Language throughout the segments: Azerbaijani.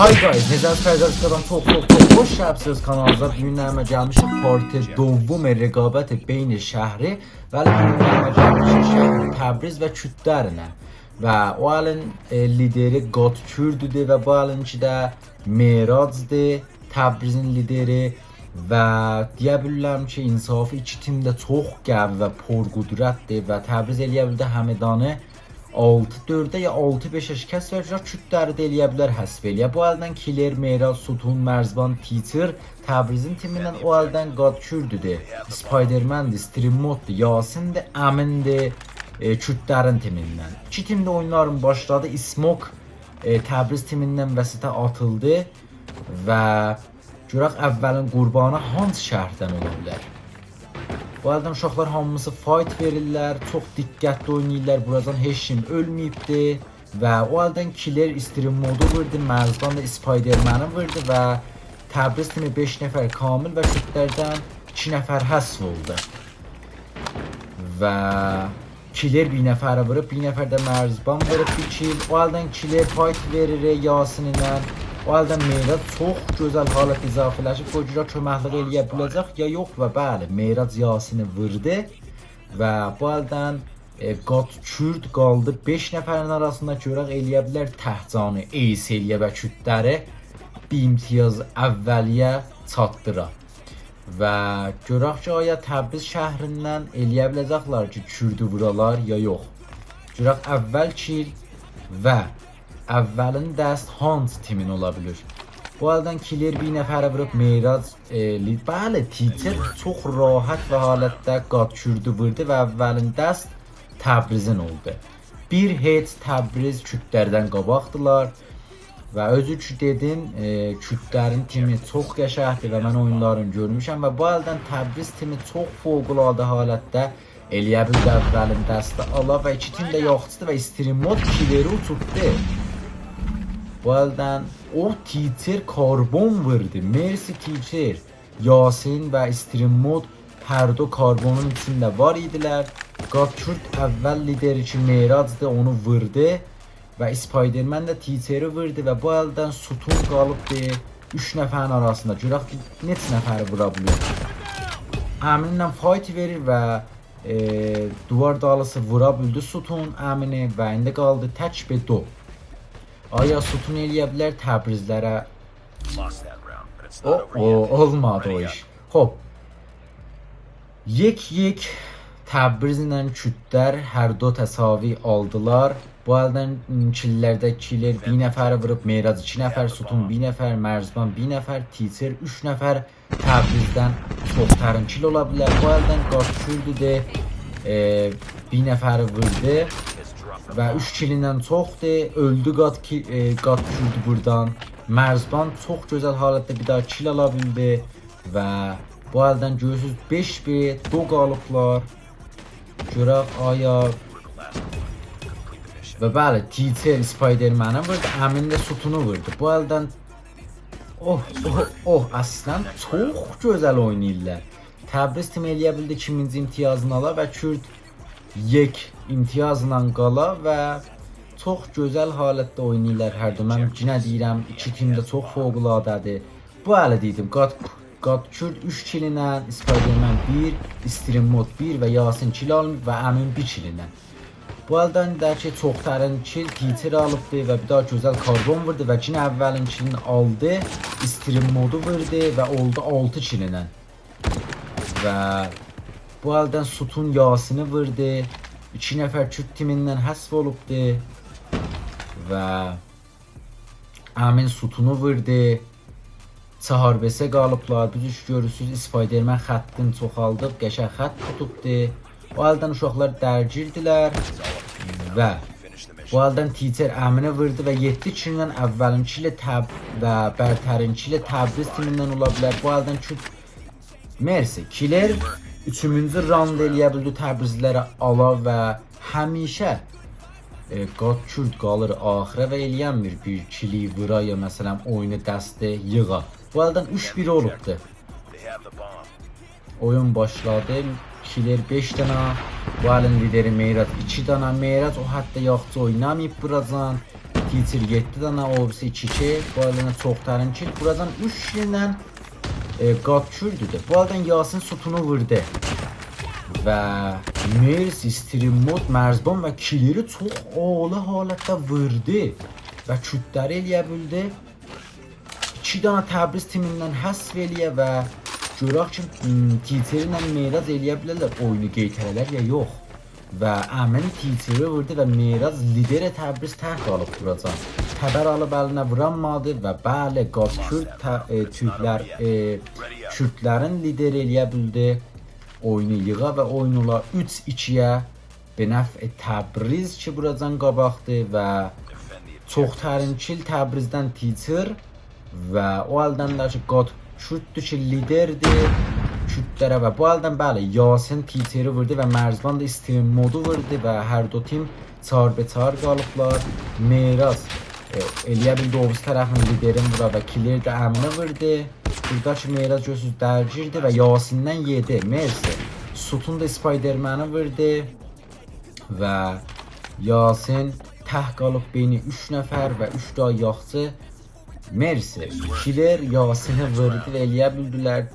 Hi guys, Necati Fərqəzqadan çox xoş gəlibsiniz kanalımıza. Bugünlərimə gəlmişik parti dovum rəqabət beyni şəhri və bugünlərimə gəlmişik şəhri Təbriz və Kürdlərinə. Və o alın lideri Qadkürdüdür və bu alınki də Meracdır, Təbrizin lideri və deyə bilərəm ki, insafı iki timdə çox qəvi və porqudrətdir və Təbriz eləyə bildi Həmədanı 6-4'e ya 6-5'e şikəst verəcək, Kürdləri də eləyə bilər, həsb eləyə. Bu əldən Killer, Meyraz, Sutun, Mərzban, Teacher, Təbrizin timindən o əldən Qadkürdüdür, Spiderman'dir, Streammoddur, Yasindir, Əmindir, Kürdlərin timindən. İki timdə oyunların başladı. İsmok Təbriz timindən vəsətə atıldı və görək əvvəlin qurbanı hansı şəhərdən ola bilər. Bu əldən uşaqlar hamısı fight verirlər, çox diqqətli oynayırlar, buradan heç kim ölməyibdi və o əldən Killer stream modu vurdu, Mərzban da Spiderman'ı vurdu və Təbriz timi 5 nəfər kamil və Kürdlərdən 2 nəfər həsv oldu. Və Killer bir nəfərə vurub, bir nəfər də Mərzban vurub bir kill. O əldən Killer fight verir Yasin ilə. O əldən Meyraz çox gözəl halət izafələşib, o cürə köməklik eləyə biləcək ya yox və bəli, Meyraz Yasini vurdu və bu əldən Qadkürd qaldı 5 nəfərin arasında. Görək eləyə bilər Təhcanı, Eyseliyə və Kürdləri bir imtiyaz əvvəliyə çatdıra. Və görək ki, aya Təbriz şəhrindən eləyə biləcəklər ki, Kürdü vuralar ya yox. Görək əvvəl kill və əvvəlin dəst hansı timin ola bilir. Bu əldən Killer bir nəfərə vurub Meyraz, bəli, Teacher çox rahat və halətdə Qadkürdü vurdu və əvvəlin dəst Təbrizin oldu. Bir heç Təbriz Kürdlərdən qabaqdılar və özü ki dedim, Kürdlərin timi çox qəşəngdir və mən oyunlarını görmüşəm və bu əldən Təbriz timi çox fövqəladə halətdə eləyə bildi əvvəlin dəstə ala və iki tim də yaxçıdır və Streammod Killeri uçurtdu. Bu əldən o Teacher karbon vurdu. Mersi Teacher, Yasin və Streammod hər do karbonun içində var idilər. Qadkürd əvvəl lideri ki Merazdır, onu vurdu və Spiderman da Teacher'i vurdu və bu əldən Sutun qalıbdı 3 nəfərin arasında. Görək neçə nəfəri vura bilir. Əminlə fight verir və duvar dalısı vura bildi Sutun Əmini və indi qaldı tək bedo. Aya Sutun eləyə bilər Təbrizlərə. Olmadı o iş. Hop. Yek Təbriz ilə Kürdlər hər do təsavi aldılar. Bu əldən killərdə Killer bir nəfəri vurub, Meyraz 2 nəfər, Sutun 1 nəfər, Mərzban 1 nəfər, Teacher 3 nəfər Təbrizdən çox tərinkil ola bilər. Bu əldən Qadkürdüdür, 1 nəfəri vurdu və 3 kilindən çoxdur. Öldü Qadkürdü buradan. Mərzban çox gözəl halətdə bir daha kill ala bildi və bu əldən görürsünüz 5-1 do qalıblar. Görək aya və bəli Teacher Spiderman'ı vurdu, Əmin də Sutunu vurdu. Bu əldən əslən çox gözəl oynayırlar. Təbriz timi eləyə bildi 2-ci imtiyazını ala və Kürd yek imtiyazla qala və çox gözəl halətdə oynayırlar hər də. Mən yenə deyirəm, iki tim də çox fövqəladədir. Bu əli dedim, Qadkürd 3 killə, Spiderman 1, Streammod 1 və Yasin kill alıb və Əmin 1 killə. Bu əldən də ki, çox tərin kill Teacher alıbdı və bir daha gözəl karbon vurdu və yenə əvvəlin killini aldı, Streammodu vurdu və oldu 6 killə. Və bu əldən Sutun Yasin'i vurdu, 2 nəfər Kürd timindən həsv olubdu və Əmin Sutunu vurdu. 4-5'e qalıblar. Biz görürsünüz Spiderman xəttin çoxaldıb, qəşəng xətt tutubdu. Bu əldən uşaqlar dərgirdilər və bu əldən Teacher Əmin'i vurdu və 7 killə əvvəlinki ilə və bərtərinki ilə Təbriz timindən ola bilər. Bu əldən Kürd Mersi Killer 3-cü round eləyə bildi Təbrizlərə ala və həmişə Qadkürd qalır axıra və eləyənmir bir kili vura ya məsələn oyunu dəstə yığa. Bu əldən 3-1 olubdu. Oyun başladı. Killer 5 dənə, bu əlin lideri Meyraz 2 dənə. Meyraz o hətta yaxşı oynamayıb buracan. Teacher 7 dana, obisi 2-2. Bu haldan çoxtarın kill. Buradan 3 ilə Gatçürdür. Bu haldan Yasin Sutunu vurdu. Və Mers, Stream Mod, Mərzban və killeri çox ağlı halətdə vurdu. Və kütləri eləyə bildi. 2 dana Təbriz timindən həsv eləyə və görək ki, Teacher ilə Meyraz eləyə bilərlər oyunu qeytərələr ya yox. Və Əmin Teacher'i vurdu və Meyraz lideri Təbriz təhq alıb duracaq. Xəbər alıb əlinə vuranmadı və bəli, Türklər Kürtlərin lideri eləyə bildi. Oyunu yığa və oyunlar 3-2-yə benəf Təbriz ki, buradan qabaqdı və çox tərinkil Təbrizdən Teacher və o haldan da ki, Kürtdür ki, liderdir Kürtlərə və bu haldan bəli, Yasin Teacher'i vurdu və Mərzban da Stream Modu vurdu və hər do tim çar-be-çar qalıblar. Meyraz eləyə bildi obuz tərəfin liderin vura və killer də Əminə vurdu. Burada ki, Meyraz gözsüz dərgirdi və Yasindən yedi. Mersi Sutun da Spiderman'ı vurdu və Yasin təhq qalıb beyni 3 nəfər və 3 daha yaxçı. Mersi killer Yasin'i vurdu və eləyə bildilər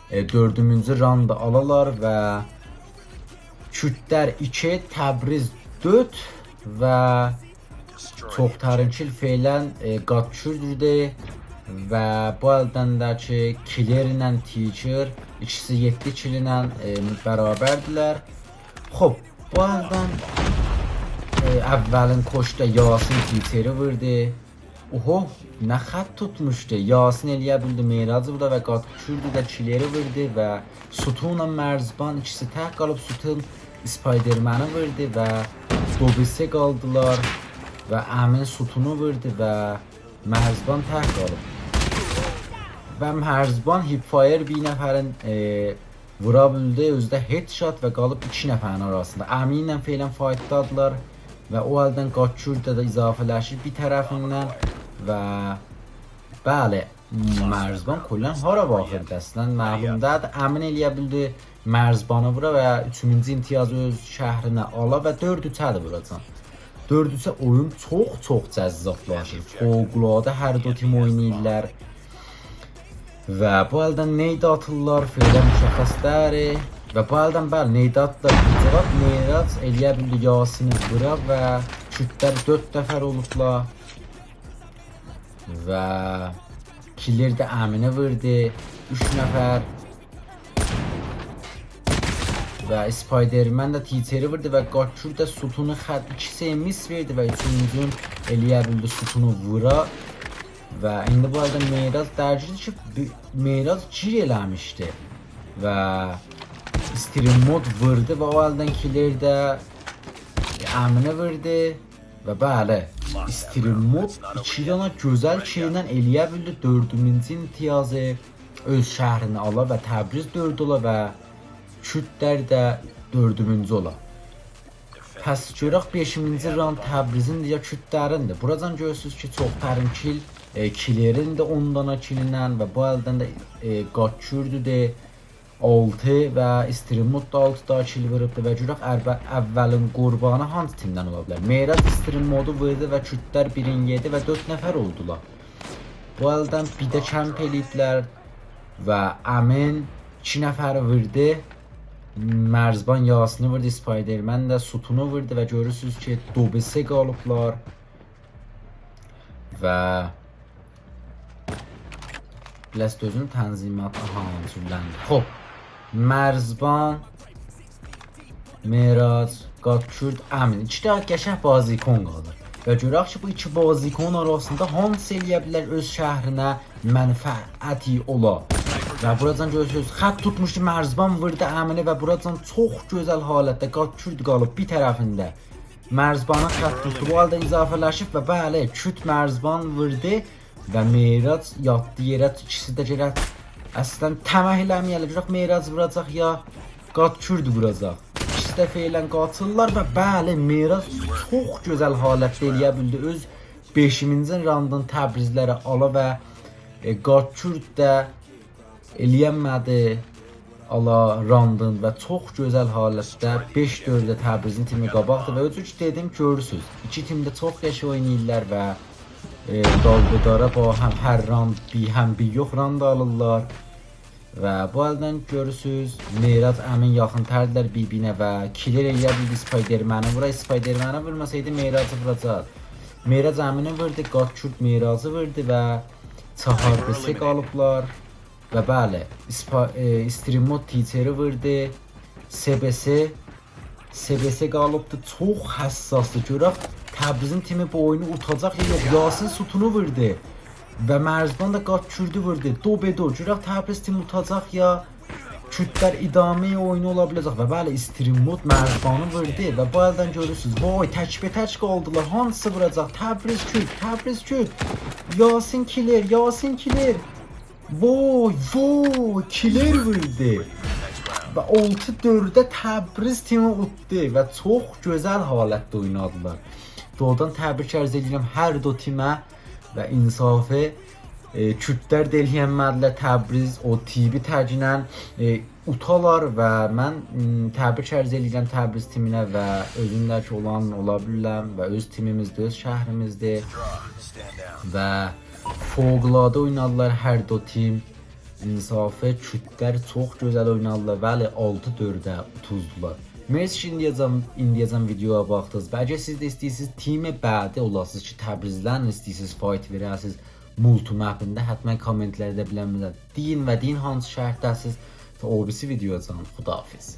4-cü randa alalar və Kürtlər 2, Təbriz 4 və çox tərinkil feylən Gatçürdür və bu haldan da ki, killer ilə Teacher ikisi 7 kill ilə bərabərdilər. Xob, bu haldan əvvəlin koşda Yasin Teacher'i vurdu. Oho, nə xət tutmuşdu. Yasin eləyə bildi Meyrazı burada və Gatçürdü də killeri vurdu və Sutunla Mərzban ikisi tək qalıb Sutun Spiderman'ı vurdu və Dobisi qaldılar və Əmin Sutunu vurdu və Mərzban tək qalıb. Və Mərzban Hipfire bir nəfərin vura bildi, özdə headshot və qalıb 2 nəfərin arasında. Əminlə feylən fightdadılar və o haldan Gatçürdə də izafələşir bir tərəfindən və bəli, Mərzban kullən hara baxırdı əslən məlumdadır. Əmin eləyə bildi Mərzbanı vura və 3-cü imtiyazı öz şəhrinə ala və 4-3-ədir vuracaq. 4-3-ə oyun çox cəzzablaşır. Fövqəladə hər do tim oynayırlar. Və bu haldan neydə atırlar, feylə müşəxəsləri və bu haldan bəli, neydə atırlar. Cavab Meyraz eləyə bildi Yasin'i vura və Kürtlər 4 nəfər olublar və killer də Əminə vurdu 3 nəfər və Spiderman da Teacher'i vurdu və Gatçür də Sutunu xətt 2-yə mis verdi və 3-cün eləyə bildi Sutunu vura və indi bu halda Meyraz dərcidir ki, Meyraz gir eləmişdi və Stream Mod vurdu və o haldan killer də Əminə vurdu və bəli, Stream Mod 2 dana gözəl şeylə eləyə bildi 4-cü imtiyazı öz şəhrini ala və Təbriz 4 ola və Kürtlər də 4-cü ola. Pəs görək 5-ci round Təbrizin ya Kürtlərindir. Buradan görürsünüz ki, çox tərinkil killerin də 10 dana killə və bu haldan da Gatçürdür 6 və Stream Mod da 6 daha kill vurubdur və görək əvvəlin qurbanı hansı timdən ola bilər. Meyraz Stream Modu vurdu və Kürtlər 1-in 7 və 4 nəfər oldular. Bu haldan bir də kəmp eləyiblər və Əmin 2 nəfəri vurdu. Mərzban Yasin'i vurdu, Spiderman də Sutunu vurdu və görürsünüz ki, Dobisi qalıblar və Biləst özünün tənzimatı cürləndi. Xob, Mərzban, Meyraz, Gatçürd, Əmin 2 daha qəşəng bazikon qalır və görək ki, bu 2 bazikon arasında hansı eləyə bilər öz şəhrinə mənfəəti ola. Və buradan görürsünüz, xət tutmuşdu Mərzban vurdu Əmini və buradan çox gözəl halətdə Gatçürd qalıb bir tərəfində. Mərzbanı xət tutdu, bu halda izafələşib və bəli, Kürt Mərzban vurdu və Meyraz yatdı yerə, ikisi də gələk əslən təməh eləməyələ, görək Meyraz vuracaq ya Gatçürd vuracaq. İkisi də feylən qatırlar və bəli, Meyraz çox gözəl halətdə eləyə bildi, öz 5-ci roundun Təbrizlərə ala və Gatçürd də eləyəmədi Alarandın və çox gözəl halətdə 5-4-də Təbrizin timi qabaqdır və özü ki dedim görürsüz. İki tim də çox qəşəng oynayırlar və dalbudara həm hər rand bir həm bir yox rand alırlar. Və bu əldən görürsüz Meyraz əmin yaxın tərdilər bir-birinə və killer eləyə bildi Spidermanı. Burayı Spidermanı vurmasaydı Meyrazı vuracaq. Meyraz əmini vurdu, Qatçurt Meyrazı vurdu və Çaharbesi qalıblar. Və bəli, Streamod Teacher'i vurdu, SBS qalıbdı, çox həssasdır. Görək, Təbrizin timi bu oyunu utacaq ya yox, Yasin Sutunu vurdu və Mərzban da Qatçurdu vurdu, dobedo. Görək, Təbriz timi utacaq ya, Kürdlər idami oyunu ola biləcək və bəli, Streamod Mərzbanı vurdu və bu əldən görürsünüz, vay, təkbətək qaldılar, hansı vuracaq, Təbriz Kürd, Yasin killer. Vay, killer vurdu və 6-4-də Təbriz timi utdu və çox gözəl halətdə oynadılar. Doğrudan təbrik arz edirəm hər do timə və insafı. Kürdlər də eləyənmədilər, Təbriz o tibi tərcinə utalar və mən təbrik arz edirəm Təbriz timinə və özündəki olan ola bilirəm və öz timimizdir, öz şəhrimizdir və fövqəladə oynadılar hər do tim. İnsafı Kürdlər çox gözəl oynadılar. Bəli, 6-4-də utuzdular. Mersi ki indiyəcəm videoya baxdınız. Və əgər siz də istəyirsiniz timi bədi olasınız ki, Təbrizdən istəyirsiniz fight verəsiniz multimapində, həttəmən kommentlərdə bilənmirlər. Deyin və deyin hansı şəhərdəsiniz və o birisi videoya canım. Xudahafiz.